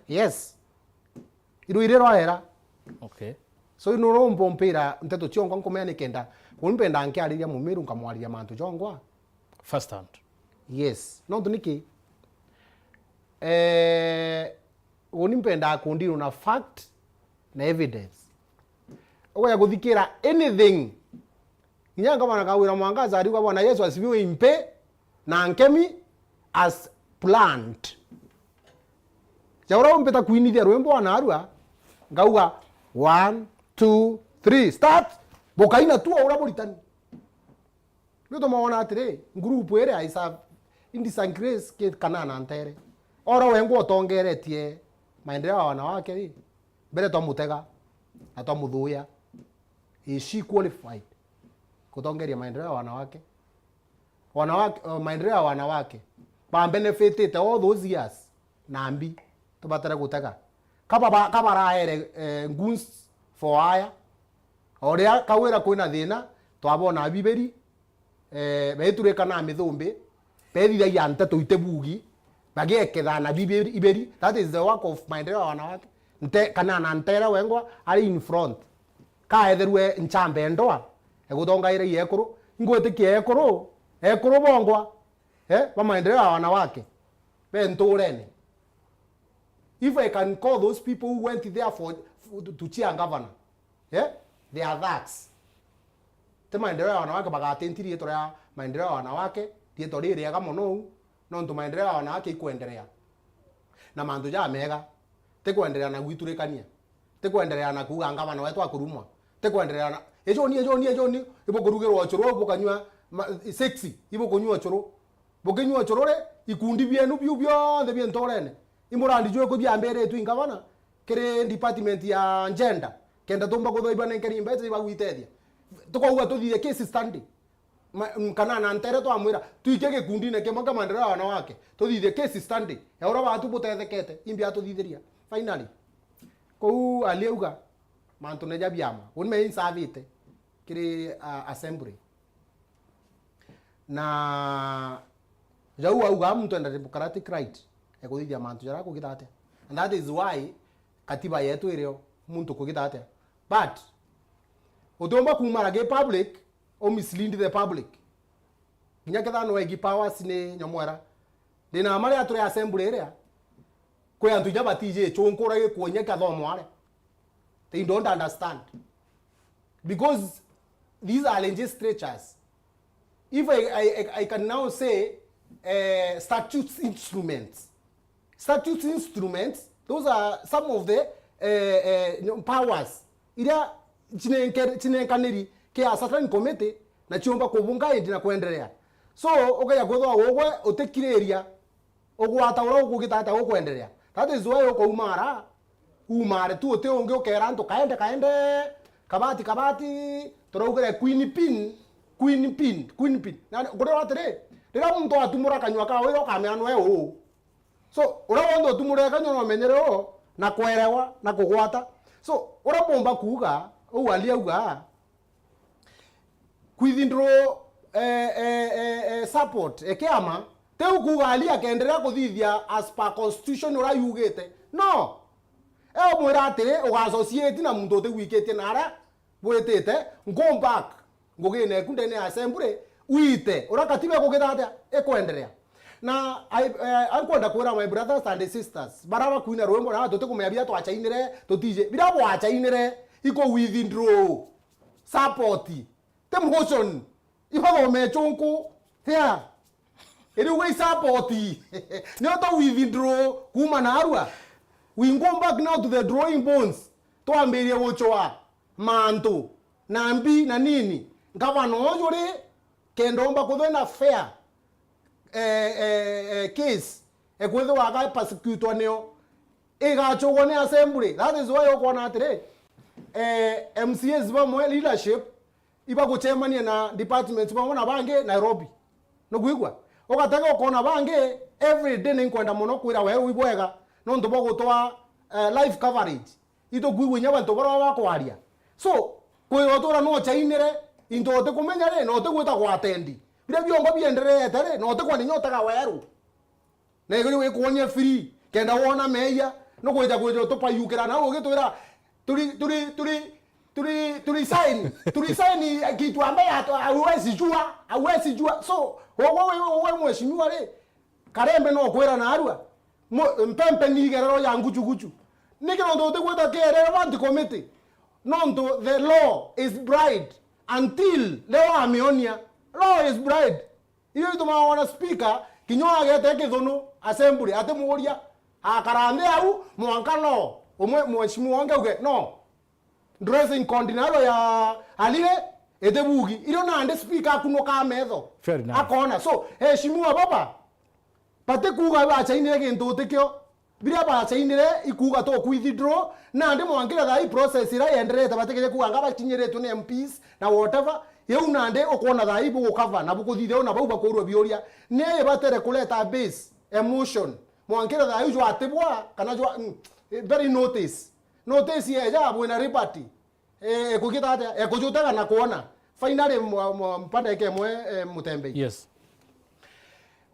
Yes. Iru ire roera. Okay. So ino rombo mpira nteto chiongo nkomea nikenda unipenda ankiariria mumiru nkamwaria mantu jongwa first hand. Yes. No tuniki unimpenda kundiro na fact na evidence oya guthikira anything nyanga bana kawira mwangaza ari kwa Yesu asibiwe impe na nkemi as planned jaura umpeta kuinithia rwembo na arua ngauga 1 2 3 start bokaina tu ora boritani ndio maona atire group ere aisa indisangrace ke kanana ntere ora wengo utongeretie maendeleo ya wanawake hii mbele twamutega na twamuthuya is she qualified kutongeria maendeleo ya wanawake maendeleo ya wanawake ba benefitite all those years nambi tubatara gutega kabara ere guns for hire oria kawira kwina thina twabona biberi betureka na mithumbi bedira ya nteto itebugi bageketha na iberi. That is the work of maendeleo ya wanawake nte kana na ntera wengwa ari in front ka etherwe nchambe ndoa egutongaire yekuru ngwete kiekuru bongwa ba maendeleo ya wanawake be nturene. If I can call those people who went there to cheer governor, they are that. Te maendeleo ya wanawake bagatentirie toria maendeleo ya wanawake tieto riri aga muno no ntu maendeleo ya wanawake ikuendelea na mandu ja mega te kuendelea na gwiturikania te kuendelea na kuga ngavana wetu akurumwa te kuendelea na ejoni ibo kurugirwo ochoro bukanywa sexy ibo kunywa ochoro bukinywa ochoro re ikundi bienu byo the bien torene imurandi jwe ko biambere tu ingavana kire department ya gender kenda tumba ko doiba nenkeri mbete iba gwitethia tukauga tuthire case study kana na ntere to amwira tuikege kundi ne kemaka maendeleo wanawake tuthithie case study ya ora watu butethekete imbi atuthithiria finally ko aliuga mantu ne jabiama unme insavite kiri assembly na jau auga mtu enda democratic right ya kuthithia mantu jara kugithate and that is why katiba yetu irio muntu kugithate but utomba kumarage public or mislead the public nginya ketha no egi powers ni nyomwera dina mari aturi assembly area ko yantu jabatije chunkura ge kuonye kathomo are They don't understand. Because these are legislatures. If I can now say statute instruments. Statute instruments, those are some of the powers. Ila chinenkaneri ke a certain committee na chiomba kubunga indi na kuendelea. So okay gothwa wogwe utekireria ogwata ura ukugitata ukwendelea. That is why uko umare tu te onge okera nto kaende kabati turaugere queen pin na gore watere rira muntu atumura kanywa kawe okameanwa yo. So ura wondo atumura kanywa no menyere o na kwerewa na kugwata. So ura bomba kuga o aliauga withdraw support ekiama te ukuga alia kenderea kuthithia as per constitution ura yugete no mwera atire ugassociate na muntu te wikete nara bwetete go back ngogene kundene assembly uite ura katiba kugeta ekwenderea na ankwenda kwira my brothers and sisters baraba kuina rwembo na tote kumeyabia twachainire totije birabo achainire iko withdraw support te motion ibago mechonko there eri we support ni auto withdraw kuma na arua we go back now to the drawing boards to amberia wochoa manto nambi na nini ngavano ojore kendomba kuthona fair case ekwethe waga persecutwa neo igachogwo ni assembly. That is why okona atire MCAs bamwe leadership iba kuchemania na departments bamwe na bange Nairobi no gwigwa okataka okona bange every day ninkwenda muno kwira wewe wibwega no ndobo gutwa live coverage ito gwigwa nyabantu bara bakwaria so kwirotora no chainire into te kumenyare no te gwita gwatendi bira byongo bienderete re no te kwani nyotaga weru na iguri we kuonya free kenda wona meya no kwita kwita to payukira na ugitwira turi sign kitu ambaye hawezi jua so wewe mheshimiwa re karembe no kwera na arua mpempe ni gerero ya nguchuguchu nikiro ndo te kwita kere want committee no the law is bride until leo ameonia law is bride iyo tumaona speaker kinyoa gete kithono assembly ate muoria akarande au mwankalo umwe mheshimiwa wange uge no dressing condinalo ya alile etebugi ilo nande speaker kuno ka metho akona so heshimiwa baba pate kuga bacha inire kintu tikyo bira bacha inire ikuga to withdraw nande mwangira dai process ira enderete batekeje kuga ngaba chinyire tu ne MPs na whatever yeu nande okona dai bu cover na bukuthire na bau bakorwa bioria ne batere kuleta base emotion mwangira dai jo atebwa kana jo very notice ye ja bwena ripati kugita ate kujutaga na kuona finally mpanda yake mwe Mutembei. Yes.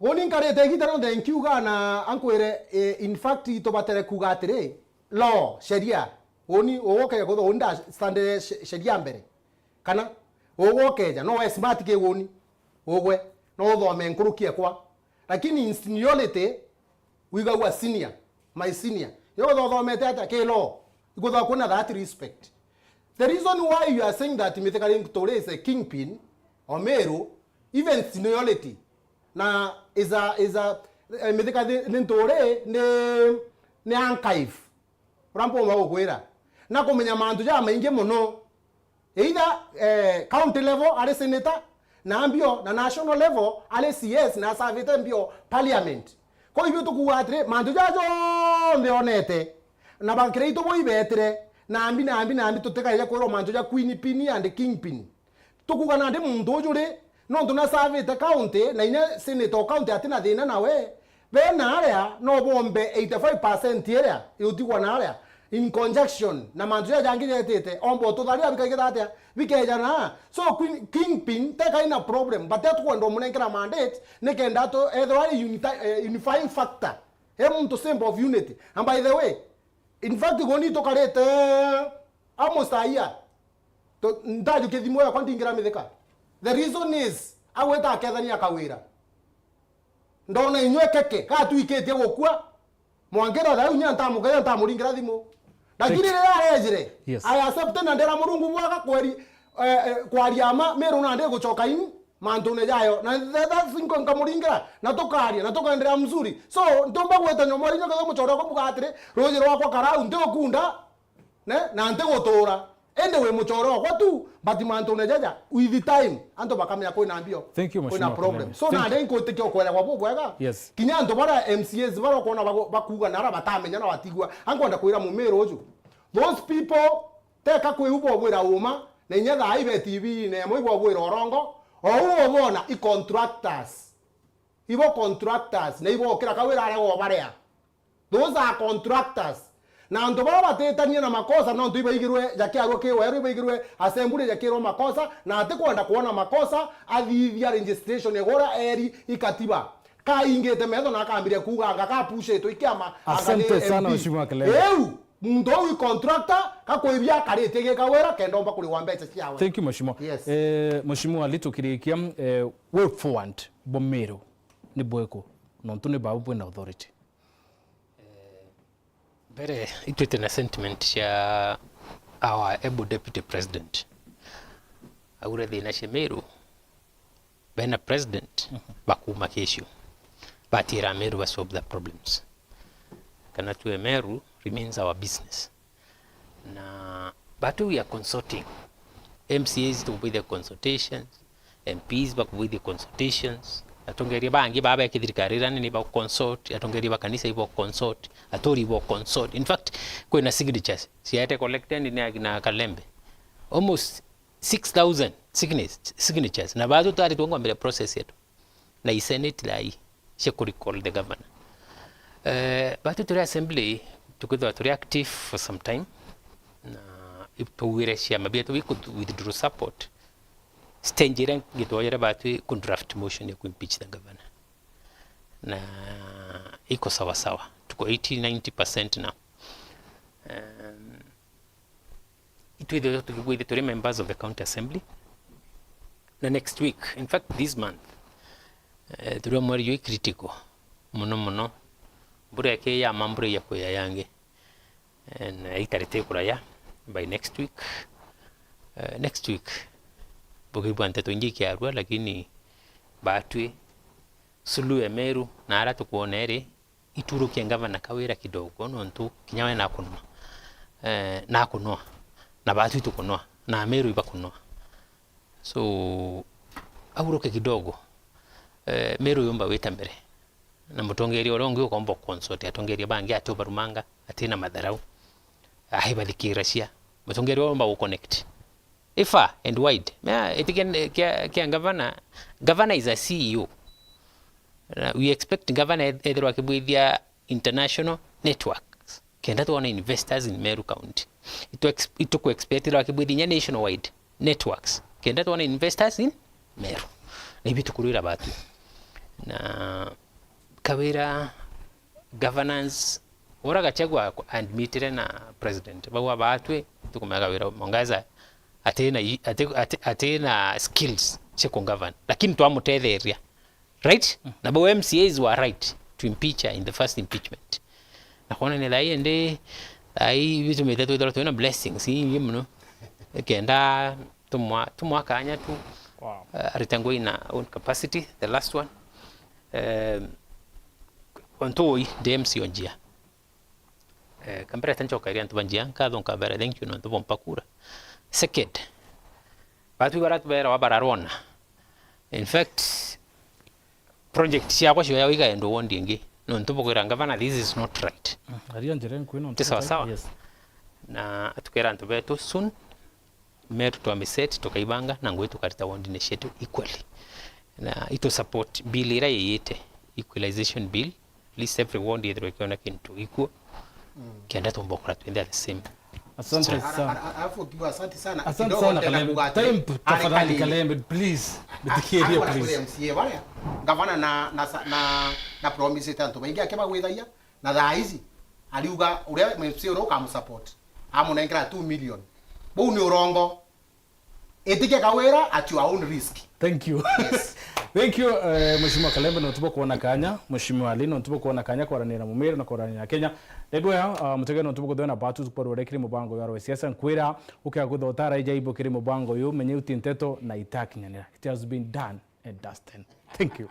Woni nkarete gitano thank you gana ankwere in fact to batere kugatire law sheria woni owoke ko onda stand sheria mbere kana owoke no smart ke woni ogwe no thome nkurukie kwa lakini in seniority wiga wa senior my senior yo thomete ata ke law iko kuna that respect. The reason why you are saying that Mithikali Ntore is a kingpin or Meru, even seniority, na is a Mithikali Ntore ne archive. Rampo magokwera. Na kumenya mantu ja mainge mono. Either county level ale senator na ambio na national level ale CS na savete mbio parliament. Ko ibyo to kuwatre mantu ja jo ndeonete. Na bankreito boy betre na ambi tuteka ile ko manjo ja queen pin and king pin tukuga na de muntu jure no tuna save the county na ine senator county atina dina nawe be na area no bombe 85% area yutigwa na area in conjunction na manjo ja ngire tete ombo to daria bikaigeta atia bikeja na so king pin teka ina problem but that one ndo munenkera mandate nekenda to unifying factor hem to symbol of unity and by the way in fact goni to karete almost a year to ndaju kethimo ya kwanti ngira mitheka. The reason is aweta akethania kawira ndona inywe keke ka tuiketie gukua mwangera tha unya ntamugeria ntamuringira thimo lakini rĩrĩa arejire Yes. I accept na ndera murungu bwaga kweri kwariama Meru na ndego choka ini mantune jayo na that thing nkamuringira na tukaria na tukaendelea mzuri so ntomba gweta nyomori nyoka muchoro ko mugatire roje rwakwa karau nte okunda ne na nte gotora ende we muchoro kwa tu but mantune jaja with the time anto bakamya ko na mbio Thank you, kuna Mheshimiwa problem Kalemi. so na ndeng ko tekyo kwera kwa bwega Yes. kinya nto bara MCAs bara kona bakuga nara batamenya na batigwa ankwenda kwira mu Meru oju those people teka kwihubo bwira uma na inyetha ibe TV ne moibo bwira orongo o ubona I contractors ibo contractors na ibo kira kawira arego barea those are contractors na ndo baba batetania na makosa no ndio ibigirwe jakiarwo kiweru ibigirwe assembly jakirwo makosa na ate kwenda kuona makosa athithia registration egora eri ikatiba ka ingete metho na akambiria kuga anga pushe to ikiama Asante sana Mheshimiwa Kalemi. muntu oyu contractor kakwibia karite gikawera kendo mba kuri wa mbeca ciawe. Thank you Mheshimiwa. Yes. Mheshimiwa litukirikia way forward bomero ni bweko no ntune babu na authority. Mbere itwete na sentiment ya our able deputy president aure thina cia Meru bena president bakuma kesho batira Meru ba solve the problems kana tuwe Meru remains our business na but we are consulting MCAs to with the consultations MPs back with the consultations atongeria bangi baba ekithirikari ni ba consult atongeria bakanisa ibo consult atori ibo consult in fact kwena signatures siate collected na Kalembe almost 6000 signatures na bado tari tuongwa mbele process yetu na I senate lai she could recall the governor but to assembly together to active for some time na ipowire cia mabia to we could withdraw support stenjira gitwayira batu ku draft motion ya impeach the governor na iko sawa sawa tuko 80-90% now it with the members of the county assembly na next week in fact this month turiwa mwari yo critical muno bure ke ya mambure ya koya yange na itarete kuraya by next week bogi bwante to njiki arwa lakini batwe sulu Meru na ara tukuonere ituro kiangava na kawira kidogo nontu kinyawe na kunwa na batwe tukunwa na Meru ibakunwa so aburoke kidogo Meru yomba weta mbere na Mutongeria orongo ukombo consort atongeria bangi ati obarumanga atina madharau ahibalikirasia Mutongeria yomba u connect far and wide etiken governor is a CEO we expect governor either wakibwithia international networks kenda tuona investors in Meru County ito ku expect wakibwithia nationwide networks kenda tuona investors in Meru na hivi tukurira batu na kawira governance ora gachagwa admitire na president bawa batwe tukumeka kawira mongaza atena skills cheko govern lakini twamutetheria right na bo MCAs were right to impeach her in the first impeachment na kona ne dai ende ai vitu metatu dora tuna blessings hii mno kenda tumwa kanya tu ritango ina own capacity the last one ontoi DMC onjia kambere tanchoka iriantu banjia kadon kabere thank you no to bompakura second batu barat bera wabararona in fact project ciakwa cio yawiga endo wondingi no ntubukira ngavana this is not right ariyo njere kwino sawa yes na atukera ntu betu soon Meru twamiset tukaibanga na ngwetu karita wondi neshetu equally na ito support bill ira yeyete equalization bill at least every wond yetro kiona kintu equal kenda tumbokora twende the same. Asante sana. Alafu kiwa asante sana. Asante sana Kalembe. Time tafadhali Kalembe please. Bitikirie please. MCA baya. Gavana na promise tanto baingia kema gwithaia na thaa hizi aliuga uria MCA ro kam support. Amunengera 2 million. Bau ni urongo. Etike kawera at your own risk. Thank you. Yes. Thank you Mheshimiwa Kalembe no tubo kuona kanya Mheshimiwa Ali no tubo kuona kanya kwaranira Mumiru na kwaranira Kenya ndegwa mutege no tubo kuthona batu tukorore kiri mubango ya rwa siasa nkwira ukia guthotara ijaibo kiri mubango yu menye utinteto na itakinyanira. It has been done and dusted. Thank you.